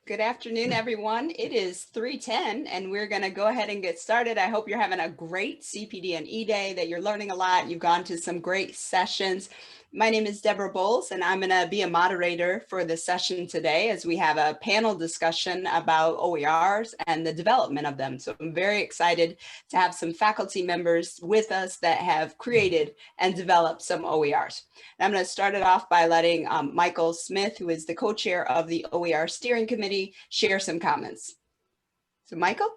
Good afternoon, everyone. It is 3:10 and we're going to go ahead and get started. I hope you're having a great CPD and E-Day, that you're learning a lot. You've gone to some great sessions. My name is Deborah Bowles, and I'm going to be a moderator for the session today as we have a panel discussion about OERs and the development of them. So I'm very excited to have some faculty members with us that have created and developed some OERs. And I'm going to start it off by letting Michael Smith, who is the co-chair of the OER Steering Committee, share some comments. So Michael?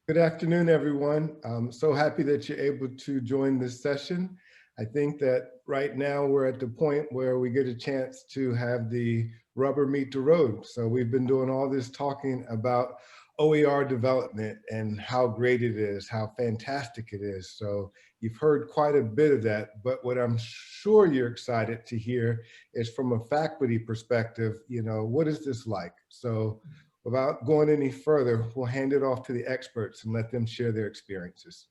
Good afternoon, everyone. I'm so happy that you're able to join this session. I think that right now we're at the point where we get a chance to have the rubber meet the road. So we've been doing all this talking about OER development and how great it is, how fantastic it is. So you've heard quite a bit of that, but what I'm sure you're excited to hear is from a faculty perspective, what is this like? So without going any further, we'll hand it off to the experts and let them share their experiences.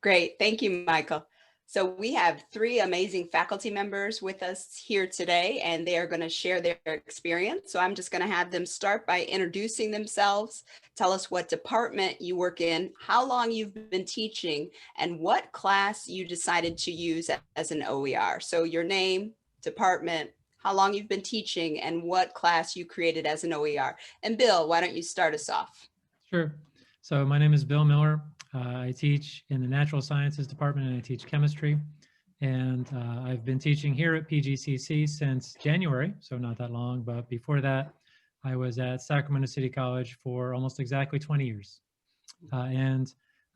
Great, thank you, Michael. So we have three amazing faculty members with us here today, and they are going to share their experience. So I'm just going to have them start by introducing themselves, tell us what department you work in, how long you've been teaching, and what class you decided to use as an OER. So your name, department, how long you've been teaching, and what class you created as an OER. And Bill, why don't you start us off? Sure. So my name is Bill Miller. I teach in the Natural Sciences Department, and I teach chemistry. And I've been teaching here at PGCC since January, so not that long. But before that, I was at Sacramento City College for almost exactly 20 years. I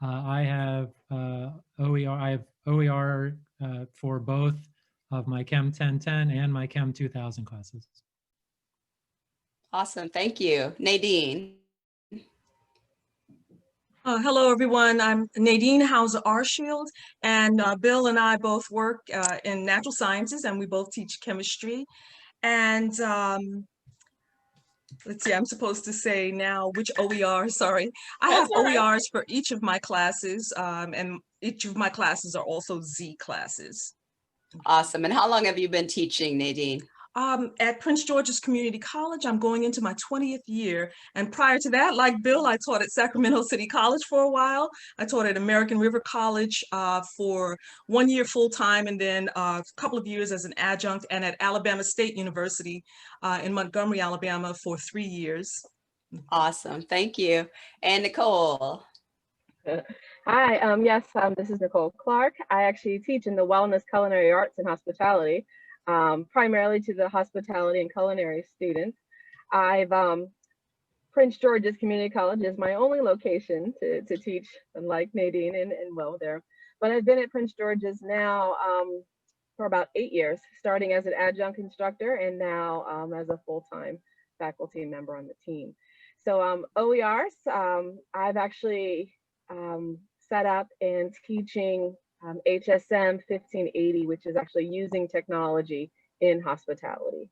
have OER for both of my Chem 1010 and my Chem 2000 classes. Awesome, thank you. Nadine. Hello, everyone. I'm Nadine Hauser-Arshield, and Bill and I both work in natural sciences, and we both teach chemistry. And let's see, I'm supposed to say now which OER, sorry. I have OERs for each of my classes, and each of my classes are also Z classes. Awesome. And how long have you been teaching, Nadine? At Prince George's Community College, I'm going into my 20th year. And prior to that, like Bill, I taught at Sacramento City College for a while. I taught at American River College for 1 year full-time, and then a couple of years as an adjunct, and at Alabama State University in Montgomery, Alabama for 3 years. Awesome. Thank you. And Nicole. Hi, yes, this is Nicole Clark. I actually teach in the Wellness, Culinary Arts, and Hospitality. Primarily to the hospitality and culinary students. Prince George's Community College is my only location to teach, unlike Nadine and Will there. But I've been at Prince George's now for about 8 years, starting as an adjunct instructor and now as a full-time faculty member on the team. So OERs, I've actually set up and teaching HSM 1580, which is actually using technology in hospitality.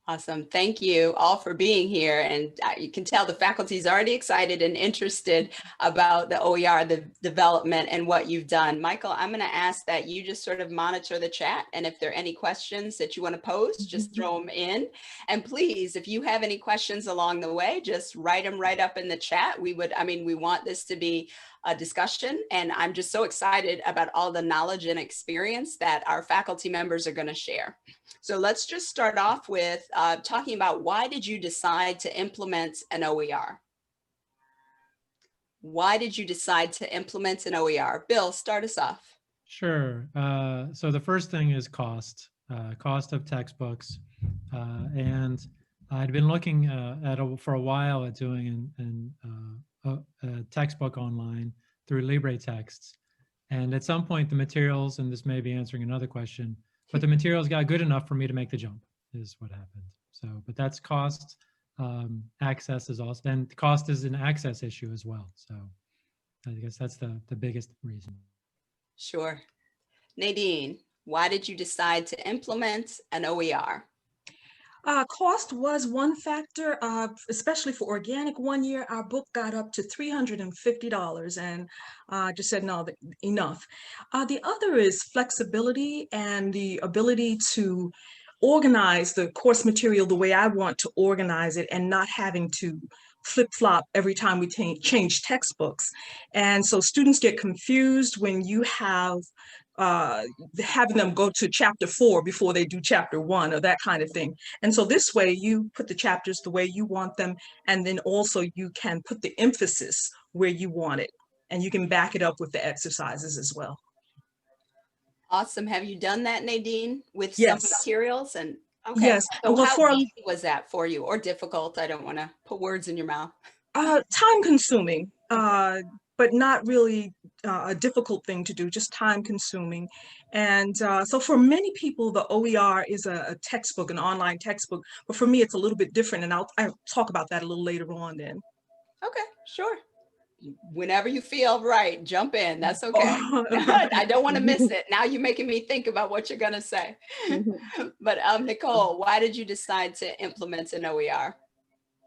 Awesome. Thank you all for being here. And you can tell the faculty is already excited and interested about the OER, the development, and what you've done. Michael, I'm going to ask that you just sort of monitor the chat. And if there are any questions that you want to pose, just throw them in. And please, if you have any questions along the way, just write them right up in the chat. We want this to be a discussion, and I'm just so excited about all the knowledge and experience that our faculty members are going to share. So let's just start off with talking about, why did you decide to implement an OER? Why did you decide to implement an OER? Bill, start us off. Sure. So the first thing is cost of textbooks. And I'd been looking for a while at doing a textbook online through LibreTexts. And at some point the materials, and this may be answering another question, but the materials got good enough for me to make the jump, is what happened. So, but that's cost. Access is also, and cost is an access issue as well. So I guess that's the biggest reason. Sure. Nadine, why did you decide to implement an OER? Cost was one factor, especially for organic. 1 year, our book got up to $350, and I just said, no, enough. The other is flexibility and the ability to organize the course material the way I want to organize it and not having to flip-flop every time we change textbooks. And so students get confused when you have having them go to chapter 4 before they do chapter 1 or that kind of thing. And so this way you put the chapters the way you want them, and then also you can put the emphasis where you want it, and you can back it up with the exercises as well. Awesome. Have you done that, Nadine, with some Yes. materials? And okay, Yes. so Well, how easy was that for you, or difficult? I don't want to put words in your mouth. Time consuming, but not really a difficult thing to do, just time consuming. And so for many people, the OER is a textbook, an online textbook, but for me, it's a little bit different. And I'll talk about that a little later on then. Okay, sure. Whenever you feel right, jump in. That's okay. Oh. I don't want to miss it. Now you're making me think about what you're going to say. But Nicole, why did you decide to implement an OER?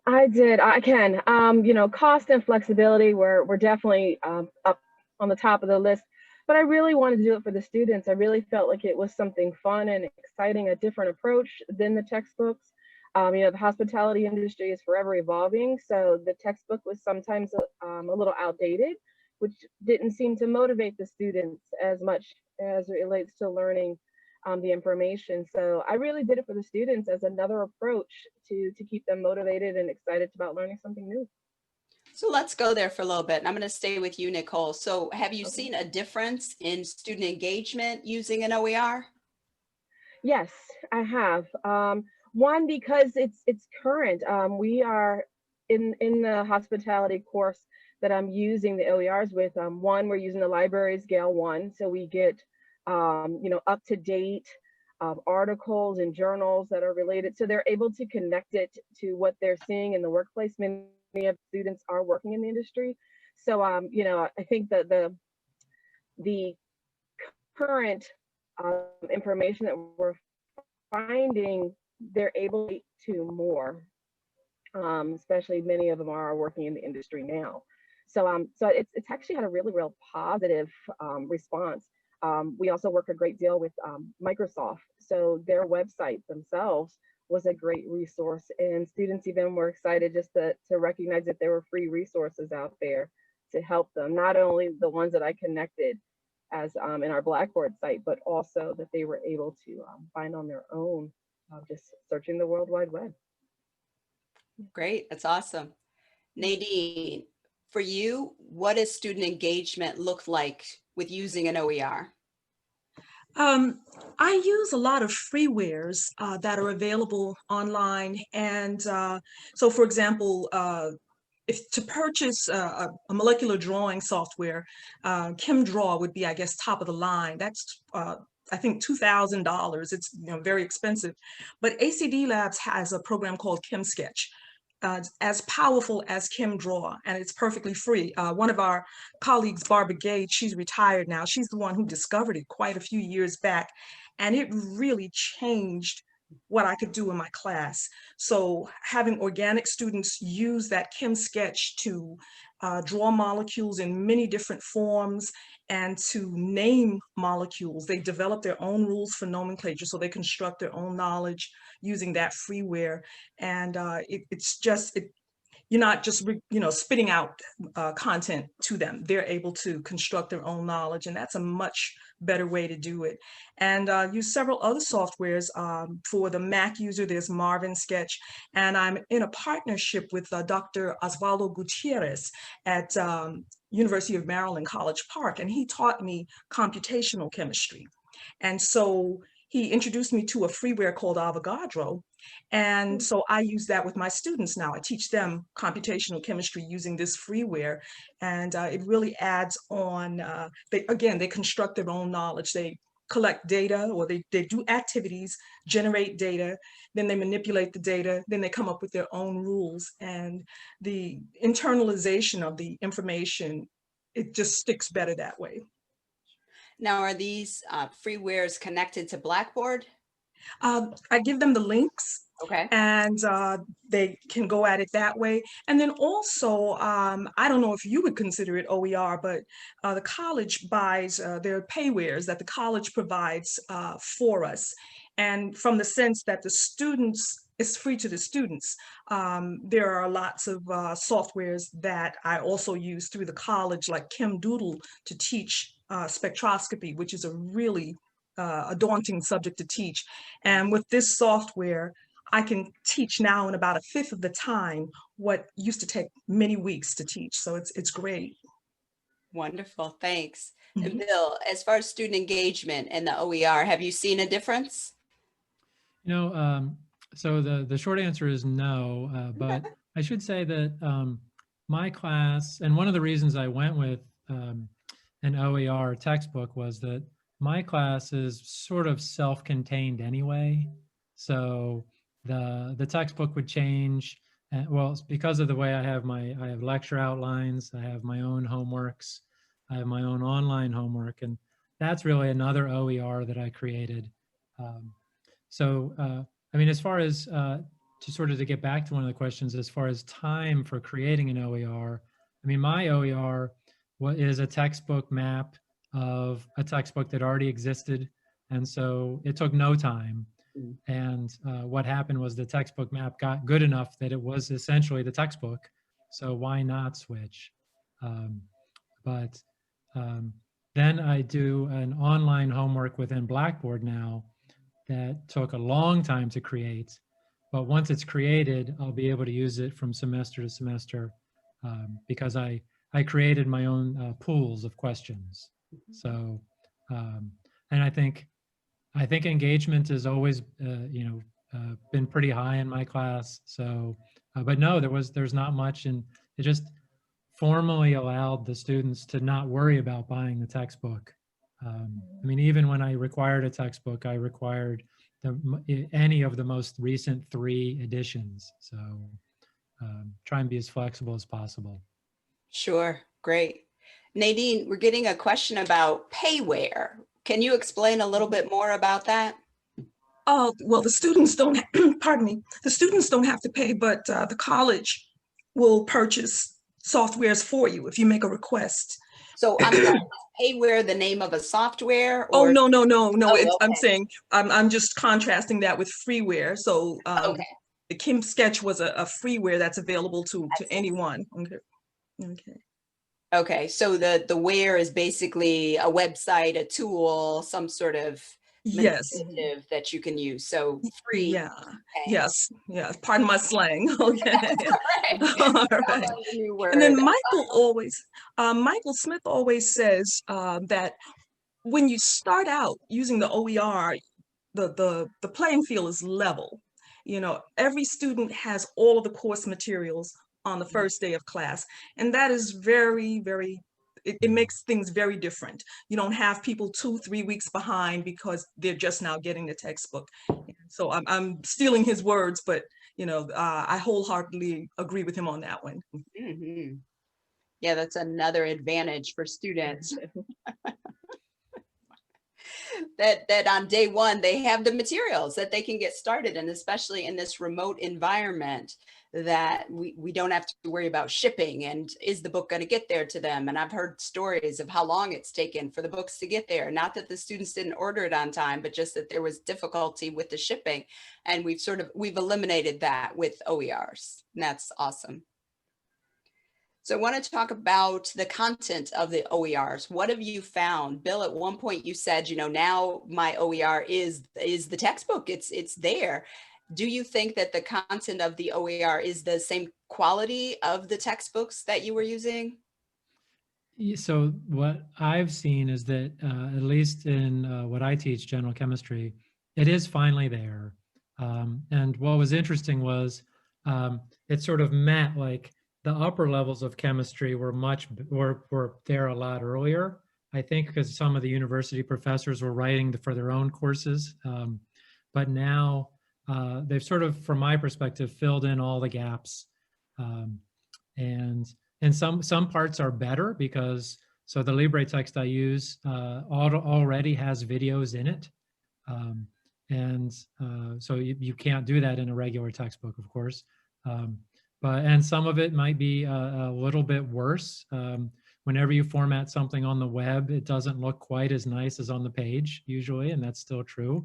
I did. I can. You know, cost and flexibility were definitely up on the top of the list, but I really wanted to do it for the students. I really felt like it was something fun and exciting, a different approach than the textbooks. You know, the hospitality industry is forever evolving, so the textbook was sometimes a little outdated, which didn't seem to motivate the students as much as it relates to learning the information. So I really did it for the students as another approach to keep them motivated and excited about learning something new. So let's go there for a little bit. And I'm going to stay with you, Nicole. So have you Okay. seen a difference in student engagement using an OER? Yes, I have. One, because it's current. We are in the hospitality course that I'm using the OERs with. One, we're using the library scale 1, so we get you know, up to date articles and journals that are related. So they're able to connect it to what they're seeing in the workplace. Many of the students are working in the industry, so you know, I think that the current information that we're finding, they're able to more, especially many of them are working in the industry now. So so it's actually had a really real positive response. We also work a great deal with Microsoft, so their website themselves was a great resource, and students even were excited just to recognize that there were free resources out there to help them, not only the ones that I connected as in our Blackboard site, but also that they were able to find on their own, just searching the World Wide Web. Great. That's awesome. Nadine, for you, what does student engagement look like with using an OER? I use a lot of freewares that are available online. And so, for example, if to purchase a molecular drawing software, ChemDraw would be, I guess, top of the line. That's I think $2,000. It's, you know, very expensive. But ACD Labs has a program called ChemSketch, as powerful as ChemDraw, and it's perfectly free. One of our colleagues, Barbara Gage, she's retired now. She's the one who discovered it quite a few years back, and it really changed what I could do in my class. So having organic students use that ChemSketch to draw molecules in many different forms and to name molecules. They develop their own rules for nomenclature, so they construct their own knowledge using that freeware. And it's just, you're not just you know, spitting out content to them. They're able to construct their own knowledge, and that's a much better way to do it. And use several other softwares. For the Mac user, there's Marvin Sketch, and I'm in a partnership with Dr. Osvaldo Gutierrez at University of Maryland, College Park, and he taught me computational chemistry. And so he introduced me to a freeware called Avogadro. And so I use that with my students now. I teach them computational chemistry using this freeware, and it really adds on, they construct their own knowledge. They collect data, or they do activities, generate data, then they manipulate the data, then they come up with their own rules. And the internalization of the information, it just sticks better that way. Now, are these freewares connected to Blackboard? I give them the links, Okay. and they can go at it that way. And then also, I don't know if you would consider it OER, but the college buys their paywares that the college provides for us. And from the sense that the students, it's free to the students. There are lots of softwares that I also use through the college, like ChemDoodle, to teach spectroscopy, which is a really a daunting subject to teach. And with this software, I can teach now in about a fifth of the time what used to take many weeks to teach. So it's great. Wonderful, thanks. And Mhm. Bill, as far as student engagement and the OER, have you seen a difference? You know, so the short answer is no, but I should say that my class, and one of the reasons I went with an OER textbook was that my class is sort of self-contained anyway. So the textbook would change. Well, it's because of the way I have lecture outlines, I have my own homeworks, I have my own online homework, and that's really another OER that I created. So, I mean, as far as to get back to one of the questions, as far as time for creating an OER, I mean, my OER is a textbook map of a textbook that already existed. And so it took no time. And what happened was the textbook map got good enough that it was essentially the textbook. So why not switch? But then I do an online homework within Blackboard now that took a long time to create, but once it's created, I'll be able to use it from semester to semester because I created my own pools of questions. So, and I think engagement has always, been pretty high in my class. So, but no, there's not much, and it just formally allowed the students to not worry about buying the textbook. I mean, even when I required a textbook, I required any of the most recent 3 editions. So try and be as flexible as possible. Sure, great. Nadine, we're getting a question about payware. Can you explain a little bit more about that? Oh, well, the students don't, pardon me, the students don't have to pay, but the college will purchase softwares for you if you make a request. So I'm sorry, is payware the name of a software Oh, or? no. Oh, I'm okay. saying, I'm just contrasting that with freeware. So Okay. the Kim Sketch was a freeware that's available to anyone. Okay. Okay, so the where is basically a website, a tool, some sort of Yes. manipulative that you can use. So free. Yeah. Okay. Yes. Pardon my slang. Okay. All right. All right. New And then word. Michael Smith always says that when you start out using the OER, the playing field is level. You know, every student has all of the course materials on the first day of class, and that is very, very, it makes things very different. You don't have people 2-3 weeks behind because they're just now getting the textbook. So I'm stealing his words, but I wholeheartedly agree with him on that one. Mhm. Yeah, that's another advantage for students. that on day one, they have the materials that they can get started, and especially in this remote environment that we don't have to worry about shipping and is the book going to get there to them. And I've heard stories of how long it's taken for the books to get there. Not that the students didn't order it on time, but just that there was difficulty with the shipping. And we've eliminated that with OERs. And that's awesome. So I want to talk about the content of the OERs. What have you found? Bill, at one point you said, now my OER is the textbook. It's there. Do you think that the content of the OER is the same quality of the textbooks that you were using? So what I've seen is that at least in what I teach, general chemistry, it is finally there. And what was interesting was it sort of met like the upper levels of chemistry were there a lot earlier. I think because some of the university professors were writing for their own courses. But now they've sort of, from my perspective, filled in all the gaps. And some parts are better because, so the Libre text I use already has videos in it. So you can't do that in a regular textbook, of course. And some of it might be a little bit worse. Whenever you format something on the web, it doesn't look quite as nice as on the page usually, and that's still true.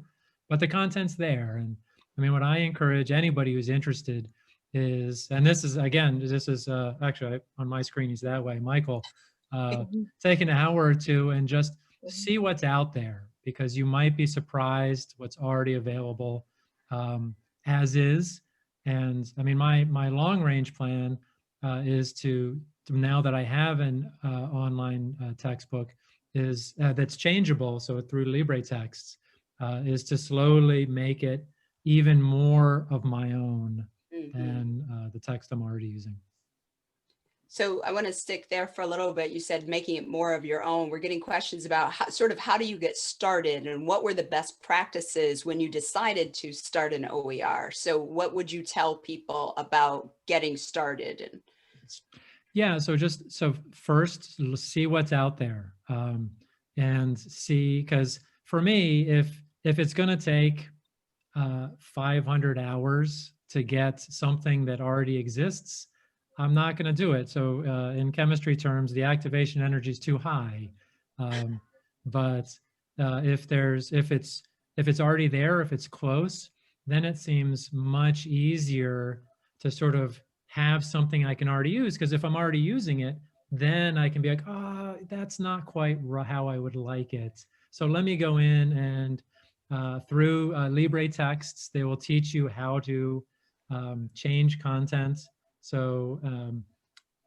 but the content's there. And I mean, what I encourage anybody who's interested is, and this is, again, this is actually on my screen, he's that way, Michael, take an hour or two and just see what's out there, because you might be surprised what's already available as is. And I mean, my long range plan is to now that I have an online textbook is that's changeable, so through LibreTexts, is to slowly make it even more of my own than the text I'm already using. So I want to stick there for a little bit. You said making it more of your own. We're getting questions about how do you get started, and what were the best practices when you decided to start an OER? So what would you tell people about getting started? Yeah, so first see what's out there, and see, because for me, if it's going to take 500 hours to get something that already exists, I'm not going to do it. So in chemistry terms, the activation energy is too high. But if it's already there, if it's close, then it seems much easier to sort of have something I can already use. Because if I'm already using it, then I can be like, oh, that's not quite how I would like it. So let me go in and through LibreTexts, they will teach you how to change content. So,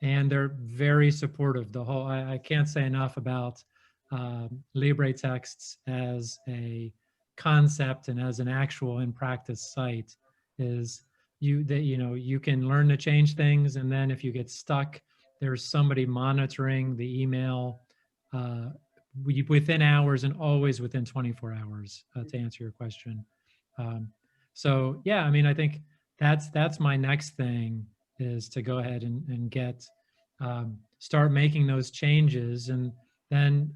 and they're very supportive. I can't say enough about LibreTexts as a concept and as an actual in practice site. Is you can learn to change things, and then if you get stuck, there's somebody monitoring the email within hours, and always within 24 hours to answer your question. So yeah, I mean, I think that's my next thing, is to go ahead and get start making those changes, and then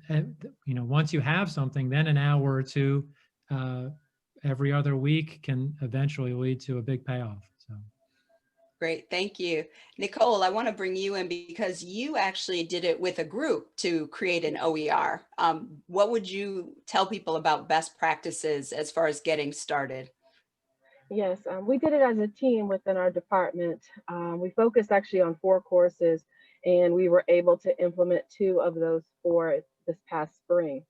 once you have something, then an hour or two every other week can eventually lead to a big payoff. So Great, thank you. Nicole, I want to bring you in because you actually did it with a group to create an OER. What would you tell people about best practices as far as getting started? Yes, we did it as a team within our department. We focused actually on 4 courses, and we were able to implement 2 of those 4 this past spring.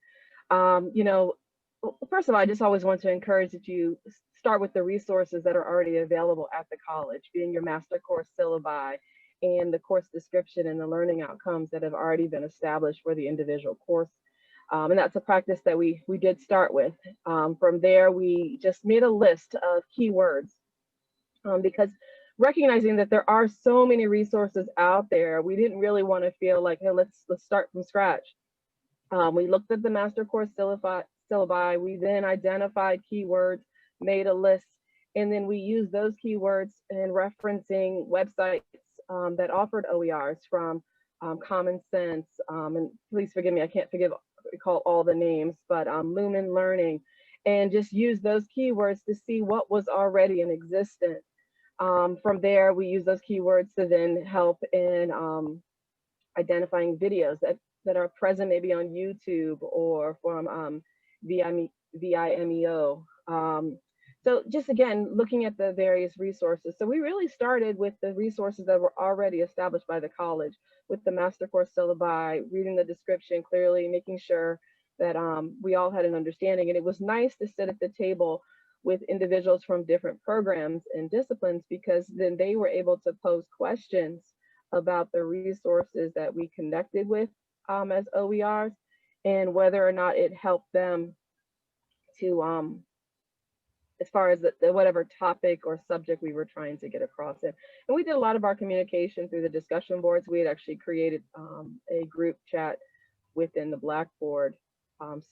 First of all, I just always want to encourage that you start with the resources that are already available at the college, being your master course syllabi and the course description and the learning outcomes that have already been established for the individual course. And that's a practice that we did start with. From there, we just made a list of keywords because recognizing that there are so many resources out there, we didn't really want to feel like, hey, let's start from scratch. We looked at the master course syllabi. We then identified keywords, made a list, and then we used those keywords in referencing websites that offered OERs, from Common Sense, and please forgive me, I can't recall all the names, but Lumen Learning, and just use those keywords to see what was already in existence. From there, we use those keywords to then help in identifying videos that are present maybe on YouTube or from Vimeo. So just again, looking at the various resources. So we really started with the resources that were already established by the college, with the master course syllabi, reading the description clearly, making sure that we all had an understanding. And it was nice to sit at the table with individuals from different programs and disciplines, because then they were able to pose questions about the resources that we connected with as OERs, and whether or not it helped them to as far as the whatever topic or subject we were trying to get across it. And we did a lot of our communication through the discussion boards. We had actually created a group chat within the Blackboard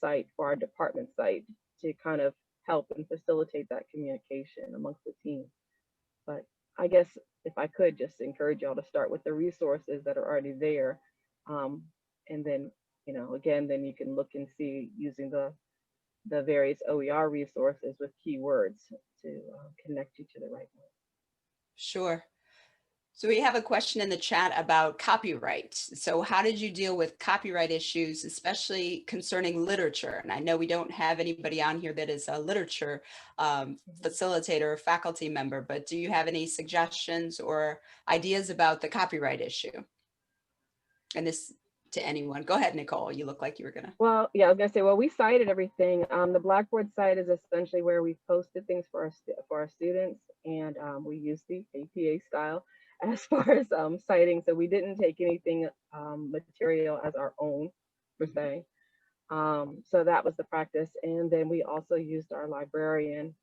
site for our department site to kind of help and facilitate that communication amongst the team. But I guess if I could just encourage y'all to start with the resources that are already there. And then, again, then you can look and see using the various OER resources with keywords to connect you to the right one. Sure. So we have a question in the chat about copyright. So how did you deal with copyright issues, especially concerning literature? And I know we don't have anybody on here that is a literature facilitator or faculty member, but do you have any suggestions or ideas about the copyright issue? And this to anyone. Go ahead, Nicole. You look like you were gonna. Well, yeah, I was gonna say, well, we cited everything. The Blackboard site is essentially where we posted things for our students, and we use the APA style as far as citing. So we didn't take anything material as our own per se. So that was the practice, and then we also used our librarian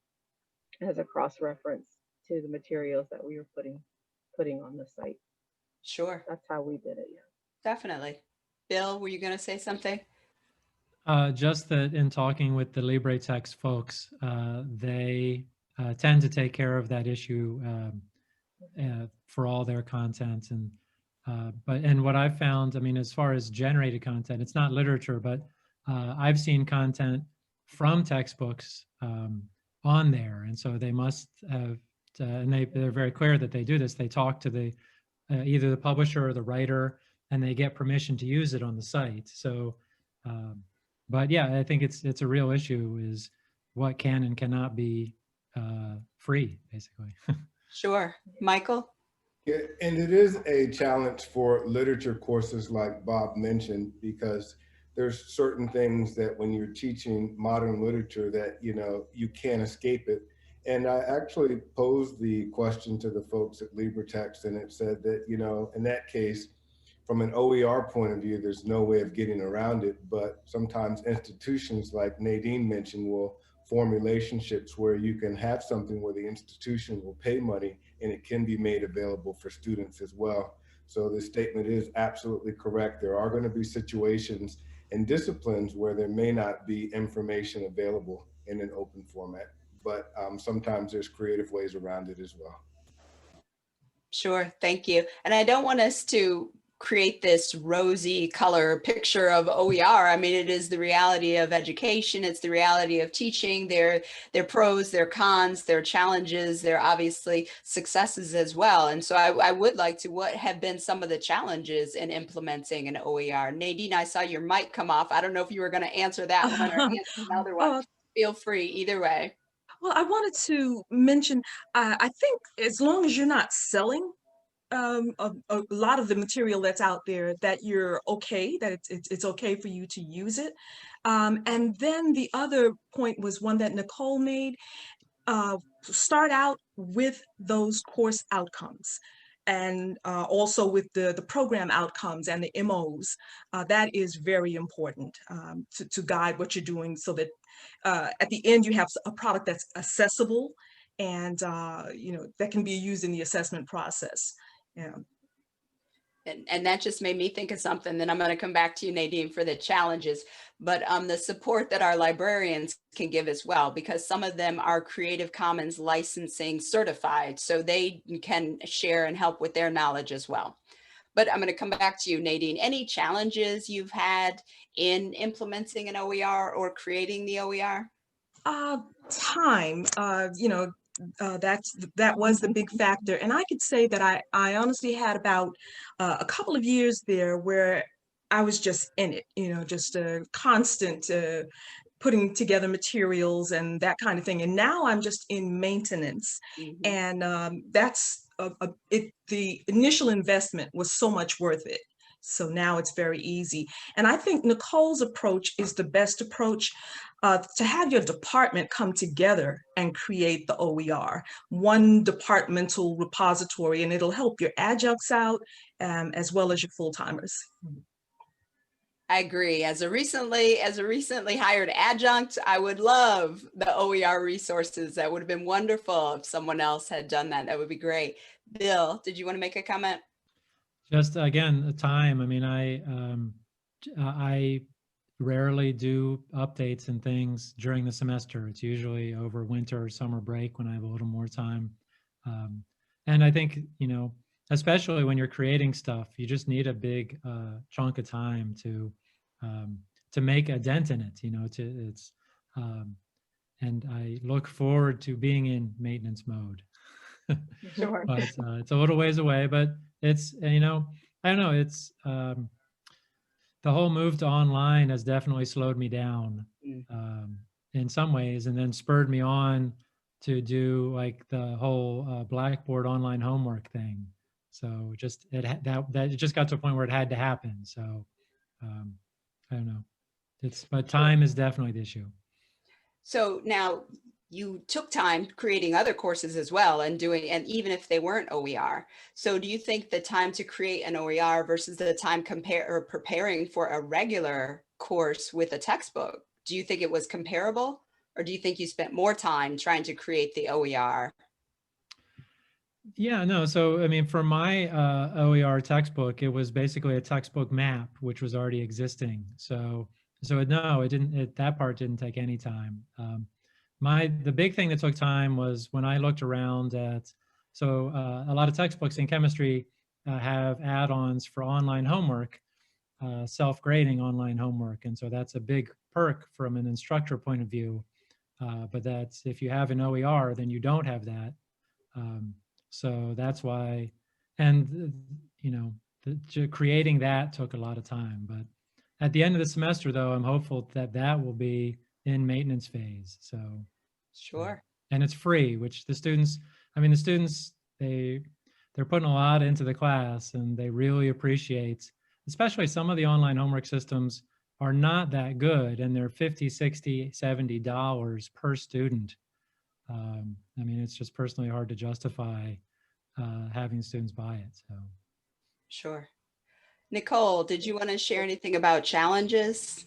as a cross-reference to the materials that we were putting on the site. Sure. That's how we did it. Yeah. Definitely. Bill, were you going to say something? Just that in talking with the LibreText folks, they tend to take care of that issue for all their content. And what I've found, I mean, as far as generated content, it's not literature, but I've seen content from textbooks on there. And so they must have, and they're very clear that they do this. They talk to the either the publisher or the writer, and they get permission to use it on the site. So, but yeah, I think it's a real issue is what can and cannot be free, basically. Sure. Michael? Yeah, and it is a challenge for literature courses like Bob mentioned, because there's certain things that when you're teaching modern literature that, you know, you can't escape it. And I actually posed the question to the folks at LibreText, and it said that, you know, in that case, from an OER point of view, there's no way of getting around it. But sometimes institutions like Nadine mentioned will form relationships where you can have something where the institution will pay money and it can be made available for students as well. So this statement is absolutely correct. There are going to be situations and disciplines where there may not be information available in an open format, but sometimes there's creative ways around it as well. Sure, thank you. And I don't want us to create this rosy color picture of OER. I mean, it is the reality of education. It's the reality of teaching. Their pros, their cons, their challenges, their obviously successes as well. And so I would like to, what have been some of the challenges in implementing an OER? Nadine, I saw your mic come off. I don't know if you were going to answer that one or answer another one. Feel free, either way. Well, I wanted to mention, I think as long as you're not selling a lot of the material that's out there, that you're okay, that it's okay for you to use it. And then the other point was one that Nicole made, start out with those course outcomes. And also with the program outcomes and the MOs, that is very important to guide what you're doing, so that at the end you have a product that's accessible and you know, that can be used in the assessment process. Yeah. And that just made me think of something. Then I'm going to come back to you, Nadine, for the challenges, but the support that our librarians can give as well, because some of them are Creative Commons licensing certified, so they can share and help with their knowledge as well. But I'm going to come back to you, Nadine. Any challenges you've had in implementing an OER or creating the OER? Time, you know, that was the big factor. And I could say that I honestly had about a couple of years there where I was just in it, you know, just a constant putting together materials and that kind of thing. And now I'm just in maintenance. Mm-hmm. And that's the initial investment was so much worth it. So now it's very easy. And I think Nicole's approach is the best approach, to have your department come together and create the OER, one departmental repository, and it'll help your adjuncts out as well as your full-timers. I agree. As a recently hired adjunct, I would love the OER resources. That would have been wonderful if someone else had done that. That would be great. Bill, did you want to make a comment? Just again, the time. I mean, I rarely do updates and things during the semester. It's usually over winter or summer break when I have a little more time. And I think, you know, especially when you're creating stuff, you just need a big chunk of time to make a dent in it, you know, and I look forward to being in maintenance mode. Sure. But it's a little ways away, but it's, you know, I don't know, it's the whole move to online has definitely slowed me down in some ways, and then spurred me on to do like the whole Blackboard online homework thing. So just that it just got to a point where it had to happen. So I don't know. But time is definitely the issue. So now you took time creating other courses as well and even if they weren't OER. So do you think the time to create an OER versus the time preparing for a regular course with a textbook, do you think it was comparable, or do you think you spent more time trying to create the OER? Yeah, no. So, I mean, for my OER textbook, it was basically a textbook map, which was already existing. So no, it didn't, that part didn't take any time. The big thing that took time was when I looked around at, so a lot of textbooks in chemistry have add-ons for online homework, self-grading online homework. And so that's a big perk from an instructor point of view. But that's, if you have an OER, then you don't have that. So that's why, and you know, creating that took a lot of time. But at the end of the semester, though, I'm hopeful that that will be in maintenance phase. So Sure. And it's free, which the students, I mean, the students, they're putting a lot into the class, and they really appreciate, especially some of the online homework systems are not that good, and they're $50, $60, $70 per student. I mean, it's just personally hard to justify having students buy it. So, Sure. Nicole, did you want to share anything about challenges?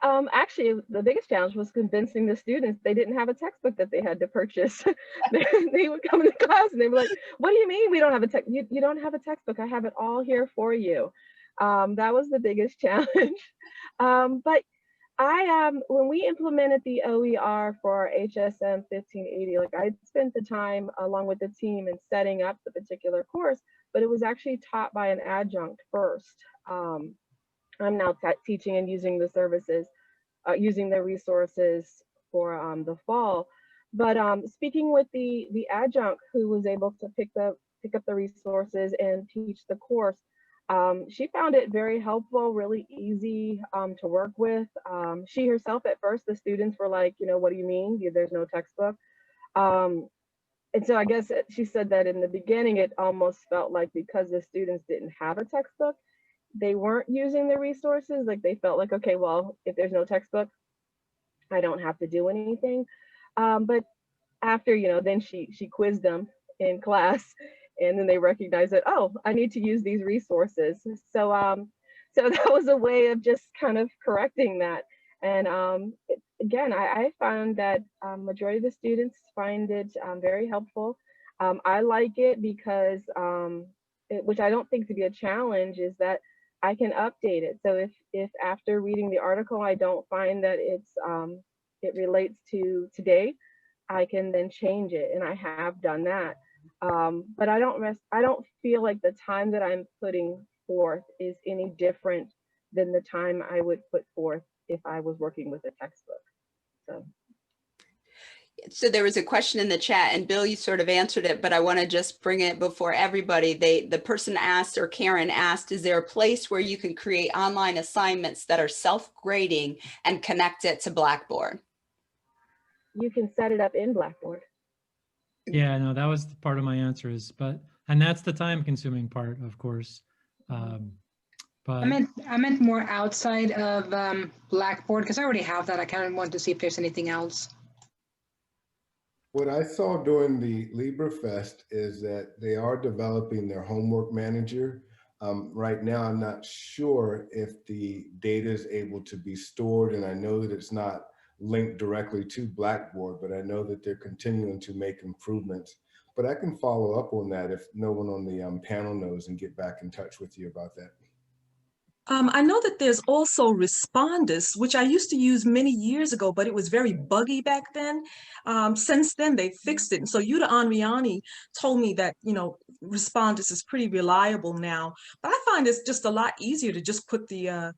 Actually, the biggest challenge was convincing the students they didn't have a textbook that they had to purchase. They would come into class and they were like, "What do you mean we don't have a text? You don't have a textbook? I have it all here for you." That was the biggest challenge. But when we implemented the OER for HSM 1580, like I spent the time along with the team in setting up the particular course, but it was actually taught by an adjunct first. I'm now teaching and using the services, using the resources for the fall. But speaking with the adjunct who was able to pick up the resources and teach the course, she found it very helpful, really easy to work with. She herself, at first, the students were like, you know, what do you mean? There's no textbook. And so I guess she said that in the beginning, it almost felt like because the students didn't have a textbook, they weren't using the resources. Like they felt like, okay, well, if there's no textbook, I don't have to do anything. But after, you know, then she quizzed them in class, and then they recognized that, oh, I need to use these resources. So so that was a way of just kind of correcting that. And again, I found that majority of the students find it very helpful. I like it because, which I don't think to be a challenge, is that I can update it. So if after reading the article, I don't find that it relates to today, I can then change it, and I have done that. But I don't feel like the time that I'm putting forth is any different than the time I would put forth if I was working with a textbook. So there was a question in the chat, and Bill, you sort of answered it, but I want to just bring it before everybody. The person asked, or Karen asked, is there a place where you can create online assignments that are self-grading and connect it to Blackboard? You can set it up in Blackboard. yeah, no, that was part of my answer and that's the time consuming part, of course. But I meant more outside of Blackboard, because I already have that. I kind of want to see if there's anything else. What I saw during the LibreFest is that they are developing their homework manager. Right now, I'm not sure if the data is able to be stored, and I know that it's not linked directly to Blackboard, but I know that they're continuing to make improvements. But I can follow up on that if no one on the panel knows, and get back in touch with you about that. I know that there's also Respondus, which I used to use many years ago, but it was very buggy back then. Since then, they fixed it. And so Yuta Anriani told me that, you know, Respondus is pretty reliable now. But I find it's just a lot easier to just put the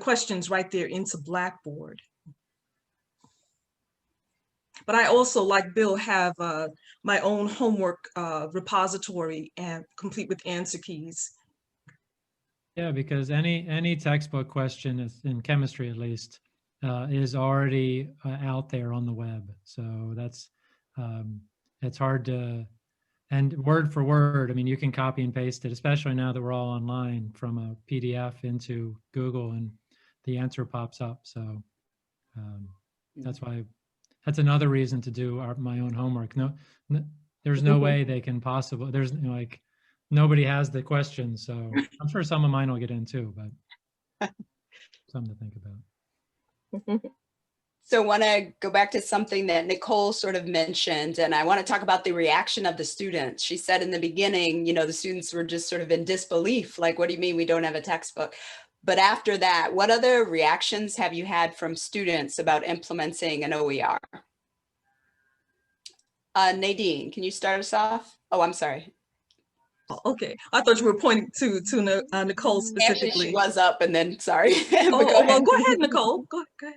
questions right there into Blackboard. But I also, like Bill, have my own homework repository and complete with answer keys. Yeah, because any textbook question in chemistry, at least, is already out there on the web. So that's it's hard to, and word for word, I mean, you can copy and paste it, especially now that we're all online, from a PDF into Google and the answer pops up. So that's why, that's another reason to do my own homework. There's no way they can possibly, there's like, nobody has the questions. So I'm sure some of mine will get in too, but something to think about. So I want to go back to something that Nicole sort of mentioned, and I want to talk about the reaction of the students. She said in the beginning, you know, the students were just sort of in disbelief, like, what do you mean we don't have a textbook? But after that, what other reactions have you had from students about implementing an OER? Nadine, can you start us off? Oh, I'm sorry. Okay, I thought you were pointing to Nicole Actually, specifically. she was up and then, sorry. Well, go ahead, Nicole. Go ahead.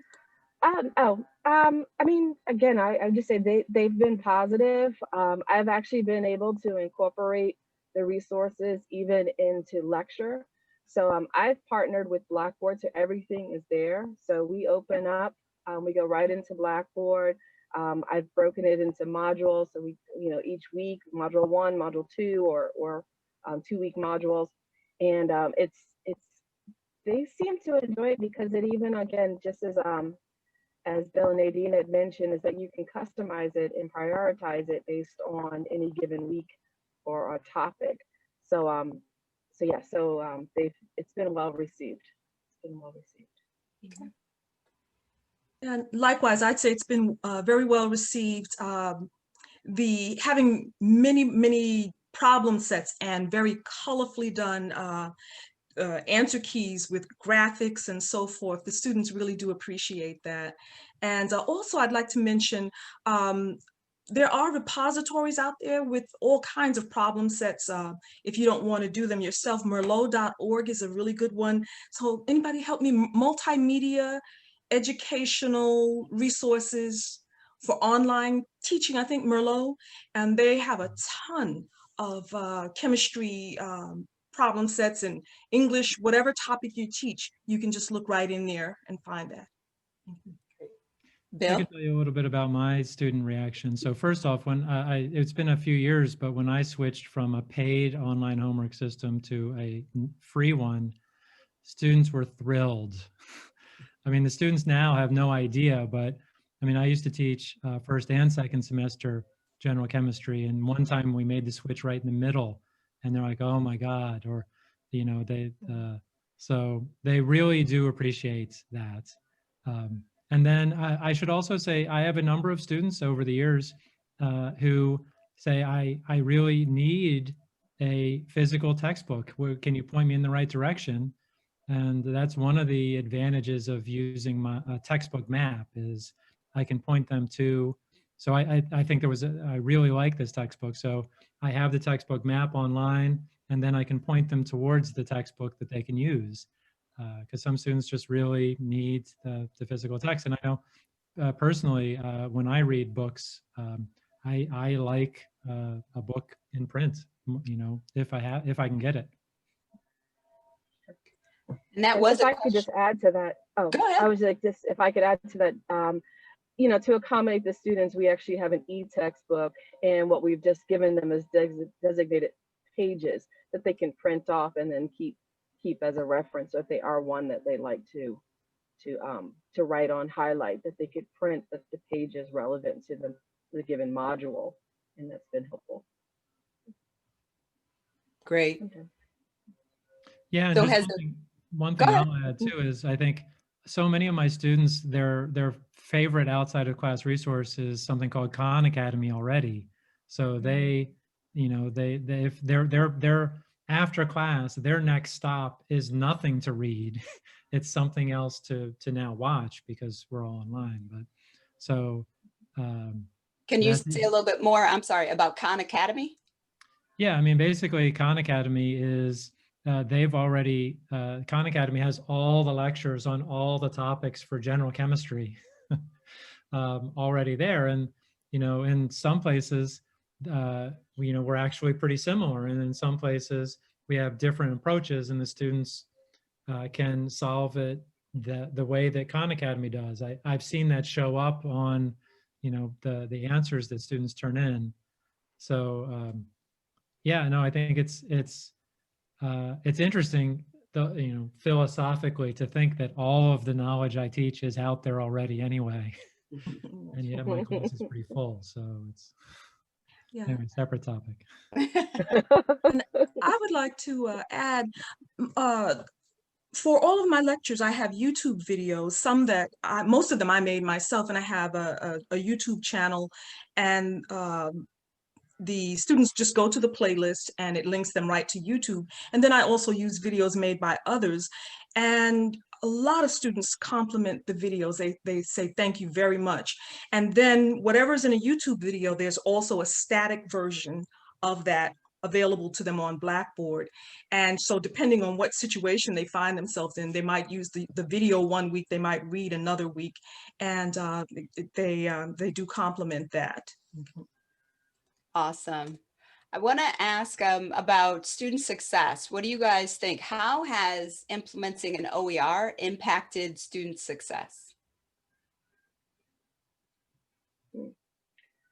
I mean, again, I just say they've been positive. I've actually been able to incorporate the resources even into lecture. So I've partnered with Blackboard, so everything is there. So we open up, we go right into Blackboard. I've broken it into modules. So we, you know, each week, module 1, module 2, or 2-week modules. And they seem to enjoy it because it even, again, just as Bill and Nadine had mentioned, is that you can customize it and prioritize it based on any given week or a topic. So it's been well received. It's been well received. Okay. And likewise, I'd say it's been very well received. Having many problem sets and very colorfully done answer keys with graphics and so forth, the students really do appreciate that. And also, I'd like to mention there are repositories out there with all kinds of problem sets. If you don't want to do them yourself, merlot.org is a really good one. So anybody help me? Multimedia educational resources for online teaching, I think Merlot, and they have a ton of chemistry problem sets in English, whatever topic you teach, you can just look right in there and find that. Bill? I can tell you a little bit about my student reaction. So first off, when it's been a few years, but when I switched from a paid online homework system to a free one, students were thrilled. I mean, the students now have no idea, but I mean, I used to teach first and second semester general chemistry, and one time we made the switch right in the middle, and they're like, "Oh my God!" Or, you know, so they really do appreciate that. And then I should also say I have a number of students over the years who say, "I really need a physical textbook. Can you point me in the right direction?" And that's one of the advantages of using my textbook map is I can point them to. So I think I really like this textbook. So I have the textbook map online, and then I can point them towards the textbook that they can use. Because some students just really need the physical text. And I know personally, when I read books, I like a book in print, you know, if I can get it. And that was if I could just add to that. Oh, go ahead. I was like, just if I could add to that, you know, to accommodate the students, we actually have an e-textbook, and what we've just given them is designated pages that they can print off and then keep as a reference. So if they are one that they like to write on, highlight, that they could print the pages relevant to the given module, and that's been helpful. Great. Okay. Yeah, and So just one thing I'll add too is I think so many of my students, their favorite outside of class resource is something called Khan Academy already. So they, you know, if they're after class, their next stop is nothing to read. It's something else to now watch because we're all online. But so can you say a little bit more, I'm sorry, about Khan Academy? Yeah, I mean, basically Khan Academy is Khan Academy has all the lectures on all the topics for general chemistry. already there. And, in some places, we're actually pretty similar. And in some places, we have different approaches, and the students can solve it the way that Khan Academy does. I've seen that show up on, the answers that students turn in. So yeah, no, I think it's interesting, philosophically, to think that all of the knowledge I teach is out there already anyway, and yet my class is pretty full. So it's anyway, separate topic. I would like to add, for all of my lectures, I have YouTube videos, some that most of them I made myself, and I have a YouTube channel, and the students just go to the playlist and it links them right to YouTube. And then I also use videos made by others. And a lot of students compliment the videos. They say, thank you very much. And then whatever's in a YouTube video, there's also a static version of that available to them on Blackboard. And so depending on what situation they find themselves in, they might use the video one week, they might read another week, and they do compliment that. Awesome. I want to ask about student success. What do you guys think? How has implementing an OER impacted student success?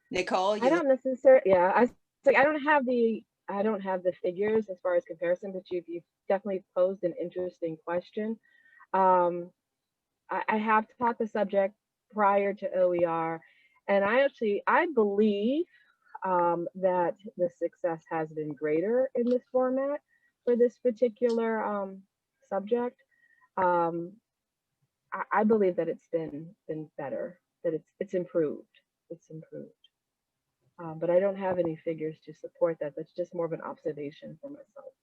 Nicole? I don't necessarily, yeah, I don't have the figures as far as comparison, but you've definitely posed an interesting question. I have taught the subject prior to OER, and I believe that the success has been greater in this format for this particular subject. I believe that it's been better, that it's improved. It's improved. But I don't have any figures to support that. That's just more of an observation for myself.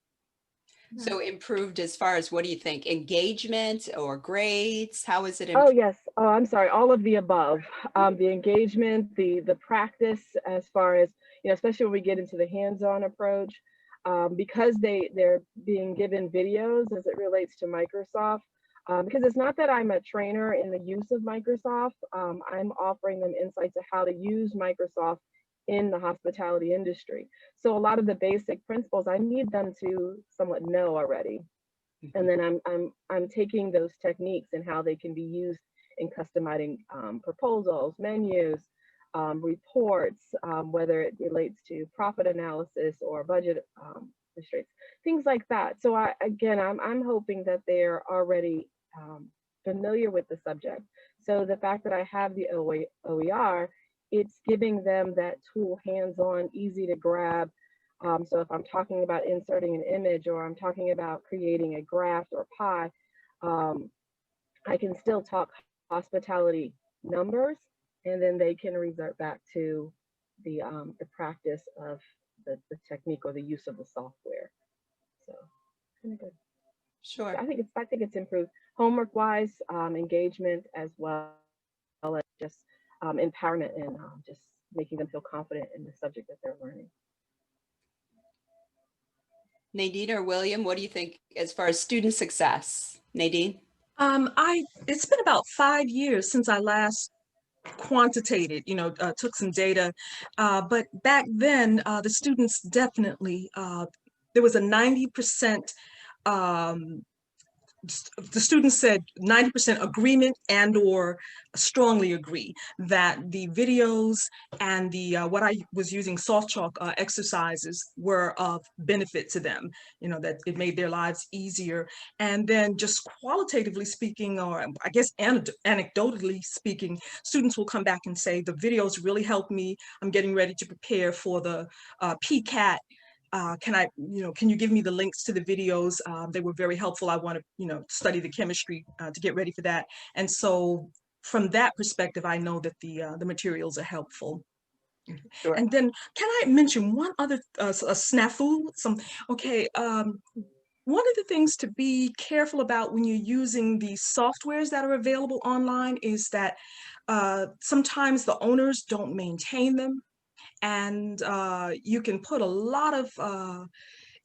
So improved as far as, what do you think? Engagement or grades? How is it Oh, improved? yes. Oh, I'm sorry. All of the above. The engagement, the practice, as far as, especially when we get into the hands-on approach, because they're being given videos as it relates to Microsoft. Because it's not that I'm a trainer in the use of Microsoft. I'm offering them insights of how to use Microsoft in the hospitality industry. So a lot of the basic principles I need them to somewhat know already. And then I'm taking those techniques and how they can be used in customizing proposals, menus, reports, whether it relates to profit analysis or budget restraints, things like that. So I'm hoping that they're already familiar with the subject. So the fact that I have the OER, it's giving them that tool hands-on, easy to grab. So if I'm talking about inserting an image, or I'm talking about creating a graph or pie, I can still talk hospitality numbers, and then they can revert back to the practice of the technique or the use of the software. So kind of good. Sure. So I think it's improved homework wise, engagement, as well as just empowerment, and just making them feel confident in the subject that they're learning. Nadine or William, what do you think as far as student success? Nadine? It's been about 5 years since I last quantitated, took some data, but back then the students definitely, there was a 90%, the students said 90% agreement and or strongly agree that the videos and the what I was using soft chalk exercises were of benefit to them, that it made their lives easier. And then just qualitatively speaking, or I guess anecdotally speaking, students will come back and say the videos really helped me. I'm getting ready to prepare for the PCAT. Can you give me the links to the videos? They were very helpful. I want to, study the chemistry to get ready for that. And so from that perspective, I know that the materials are helpful. Sure. And then can I mention one other a snafu? One of the things to be careful about when you're using the softwares that are available online is that sometimes the owners don't maintain them. And you can put a lot of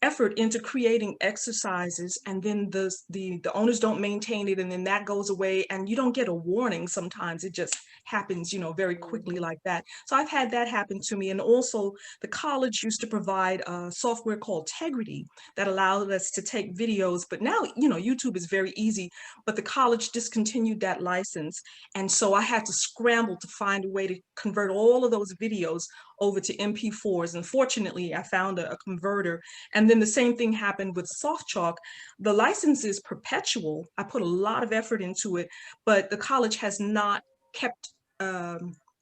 effort into creating exercises, and then the owners don't maintain it, and then that goes away, and you don't get a warning. Sometimes it just happens, you know, very quickly like that. So I've had that happen to me. And also the college used to provide a software called Tegrity that allowed us to take videos, but now, you know, YouTube is very easy, but the college discontinued that license. And so I had to scramble to find a way to convert all of those videos over to MP4s. And fortunately, I found a converter. And then the same thing happened with SoftChalk. The license is perpetual. I put a lot of effort into it, but the college has not kept,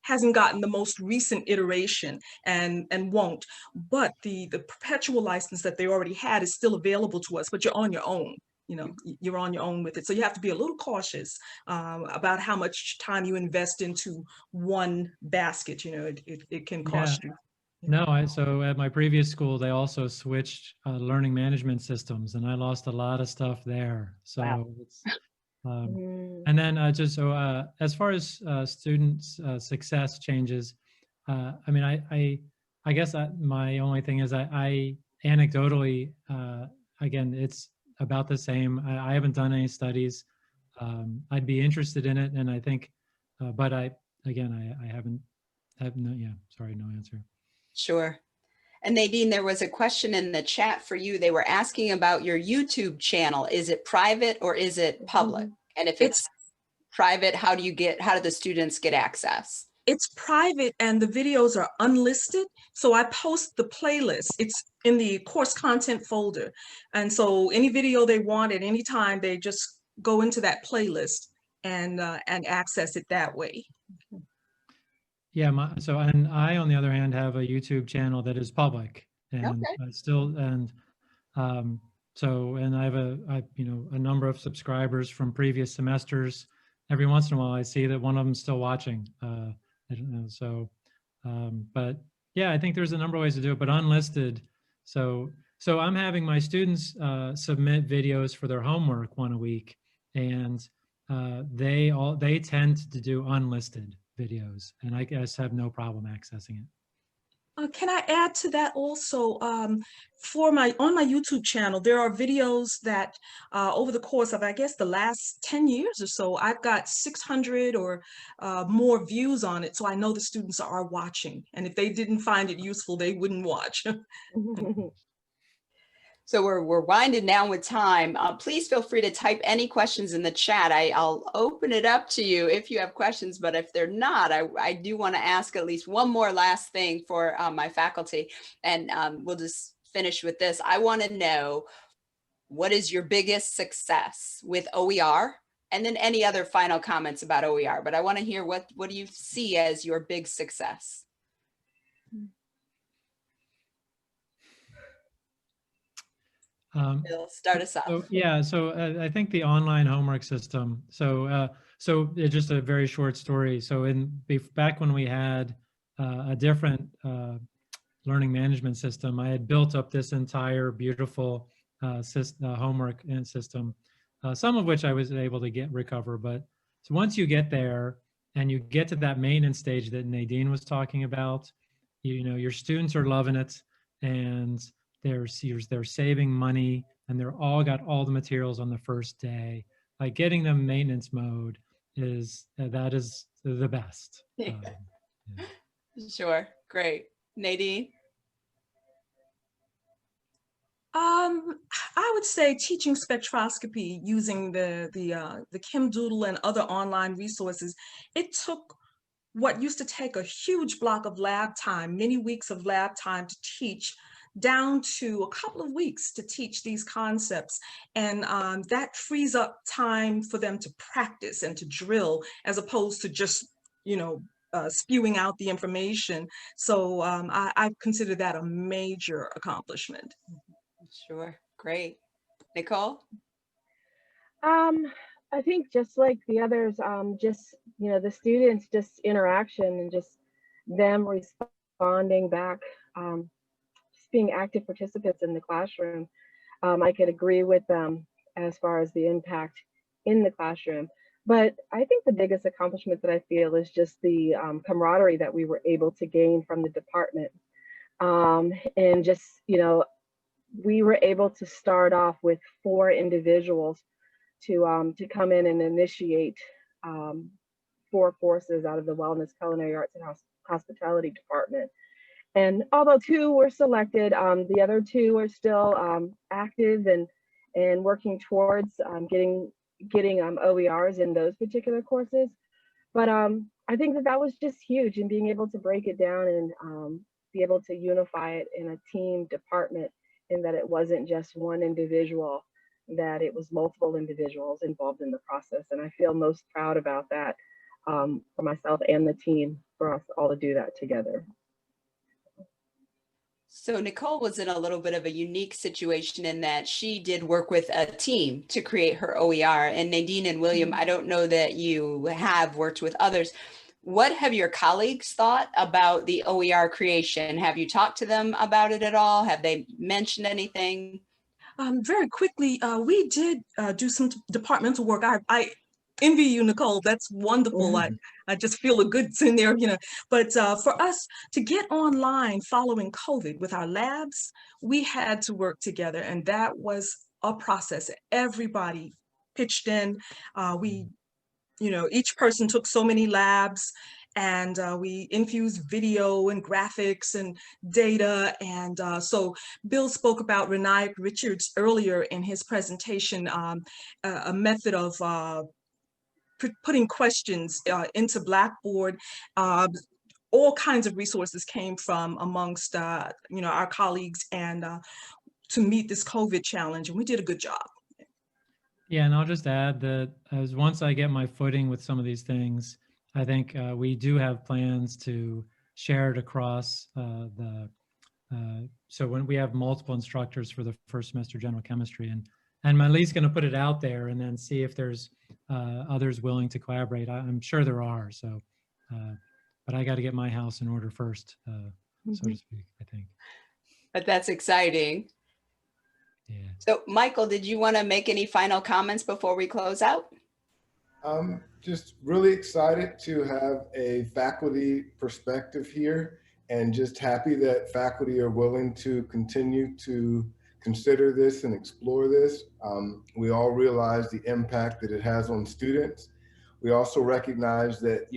hasn't gotten the most recent iteration, and won't. But the perpetual license that they already had is still available to us, but you're on your own. You know, you're on your own with it. So you have to be a little cautious about how much time you invest into one basket. You know, it can cost you. No, so at my previous school, they also switched learning management systems, and I lost a lot of stuff there. So Wow. it's, and then as far as students' success changes, I mean, I guess my only thing is I anecdotally, again, it's about the same. I haven't done any studies. I'd be interested in it, and I think, but I haven't. Sorry, no answer. Sure. And Nadine, there was a question in the chat for you. They were asking about your YouTube channel. Is it private or is it public? And if it's private, how do the students get access? It's private and the videos are unlisted. So I post the playlist. It's in the course content folder. And so any video they want at any time, they just go into that playlist and access it that way. Yeah, and I, on the other hand, have a YouTube channel that is public, and Okay. and I have a number of subscribers from previous semesters. Every once in a while, I see that one of them's still watching. I don't know, but yeah, I think there's a number of ways to do it, but unlisted. So I'm having my students submit videos for their homework one a week, and they tend to do unlisted videos, and I guess have no problem accessing it. Can I add to that also? On my YouTube channel, there are videos that over the course of, I guess, the last 10 years or so, I've got 600 or more views on it. So I know the students are watching, and if they didn't find it useful, they wouldn't watch. So we're winding down with time. Please feel free to type any questions in the chat. I'll open it up to you if you have questions, but if they're not, I do want to ask at least one more last thing for my faculty, and we'll just finish with this. I want to know, what is your biggest success with OER? And then any other final comments about OER, but I want to hear what do you see as your big success? Bill, start us off. So I think the online homework system. So just a very short story. So back when we had a different learning management system, I had built up this entire beautiful homework system, some of which I was able to recover. But so once you get there and you get to that maintenance stage that Nadine was talking about, your students are loving it, and they're saving money, and they're all got all the materials on the first day. Like, getting them maintenance mode is the best. Yeah. Sure, great. Nadine? I would say teaching spectroscopy using the Kim Doodle and other online resources. It took what used to take a huge block of lab time, many weeks of lab time to teach, down to a couple of weeks to teach these concepts. And that frees up time for them to practice and to drill, as opposed to just, spewing out the information. So I consider that a major accomplishment. Sure, great. Nicole? I think just like the others, the students, just interaction and just them responding back, just being active participants in the classroom. I could agree with them as far as the impact in the classroom. But I think the biggest accomplishment that I feel is just the camaraderie that we were able to gain from the department. And just, we were able to start off with 4 individuals to come in and initiate 4 courses out of the Wellness, Culinary Arts, and Hospitality department. And although 2 were selected, the other 2 are still active and working towards getting OERs in those particular courses. But I think that was just huge, and being able to break it down and be able to unify it in a team department, and that it wasn't just one individual, that it was multiple individuals involved in the process. And I feel most proud about that for myself and the team, for us all to do that together. So Nicole was in a little bit of a unique situation in that she did work with a team to create her OER. And Nadine and William, I don't know that you have worked with others. What have your colleagues thought about the OER creation? Have you talked to them about it at all? Have they mentioned anything? Very quickly, we did do some departmental work. I envy you, Nicole. That's wonderful. I just feel a good in there, you know. But for us to get online following COVID with our labs, we had to work together, and that was a process. Everybody pitched in. Each person took so many labs, and we infused video and graphics and data. And so Bill spoke about Renai Richards earlier in his presentation, a method of putting questions into Blackboard. All kinds of resources came from amongst our colleagues, and to meet this COVID challenge, and we did a good job. Yeah, and I'll just add that as once I get my footing with some of these things, I think we do have plans to share it across so when we have multiple instructors for the first semester general chemistry, and I'm at least going to put it out there and then see if there's others willing to collaborate. I'm sure there are. So, but I got to get my house in order first, so to speak, I think. But that's exciting. Yeah. So Michael, did you want to make any final comments before we close out? I'm just really excited to have a faculty perspective here, and just happy that faculty are willing to continue to consider this and explore this. We all realize the impact that it has on students. We also recognize that,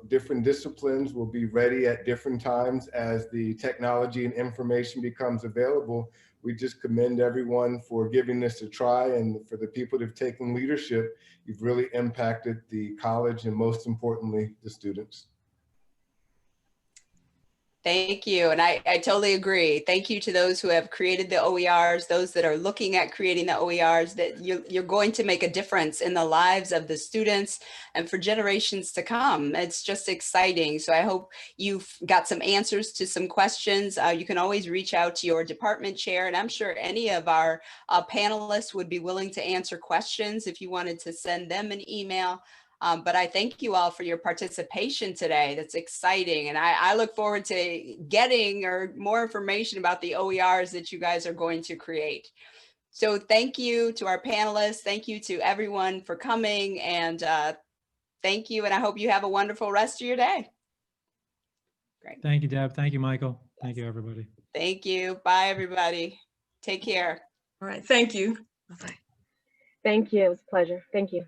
different disciplines will be ready at different times as the technology and information becomes available. We just commend everyone for giving this a try, and for the people that have taken leadership. You've really impacted the college, and most importantly, the students. Thank you. And I totally agree. Thank you to those who have created the OERs, those that are looking at creating the OERs, that you're going to make a difference in the lives of the students and for generations to come. It's just exciting. So I hope you've got some answers to some questions. You can always reach out to your department chair, and I'm sure any of our panelists would be willing to answer questions if you wanted to send them an email. But I thank you all for your participation today. That's exciting. And I look forward to getting more information about the OERs that you guys are going to create. So thank you to our panelists. Thank you to everyone for coming. And thank you. And I hope you have a wonderful rest of your day. Great. Thank you, Deb. Thank you, Michael. Thank you, everybody. Thank you. Bye, everybody. Take care. All right. Thank you. Bye-bye. Thank you. It was a pleasure. Thank you.